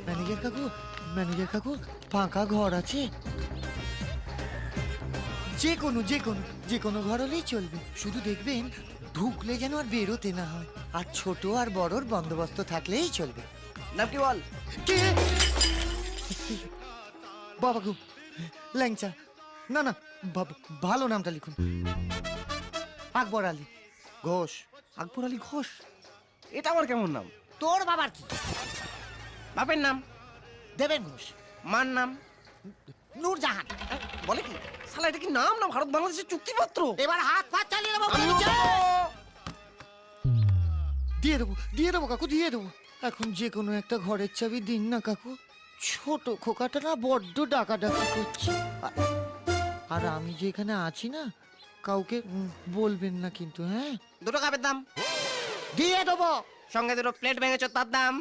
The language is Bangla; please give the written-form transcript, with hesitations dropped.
ম্যানেজার কাকু, ম্যানেজার কাকু, ফাঁকা ঘর আছে? যে কোনো ঘর হলেই চলবে, শুধু দেখবেন ঢুকলে যেন আর বেরোতে না হয়, আর ছোট আর বড়র বন্দোবস্ত থাকলেই চলবে। নাম কি বল? কে? বাবা গো, ল্যাংচা। না না, ভালো নামটা লিখুন, আকবর আলী ঘোষ। আকবর আলী ঘোষ? এটা আমার কেমন নাম? তোর বাবার কি? বাপের নাম? দেবেন ঘোষ। মার নাম? নূরজাহান। বলে কি শালা, এটা কি নাম না ভারত বাংলাদেশের চুক্তিপত্র? এবার হাত পা চালিয়ে দেবো। দিয়ে দেবো কাকু, দিয়ে দেবো। এখন যে কোনো একটা ঘরের চাবি দিন না কাকু, ছোট খোকাটা না বড্ড ডাকাডাকি করছে। আর আমি যে এখানে আছি না, কাউকে বলবেন না কিন্তু, হ্যাঁ? দুটো কাপের দাম দিয়ে দেবো। সঙ্গে দুটো প্লেট ভেঙেছ, তার দাম।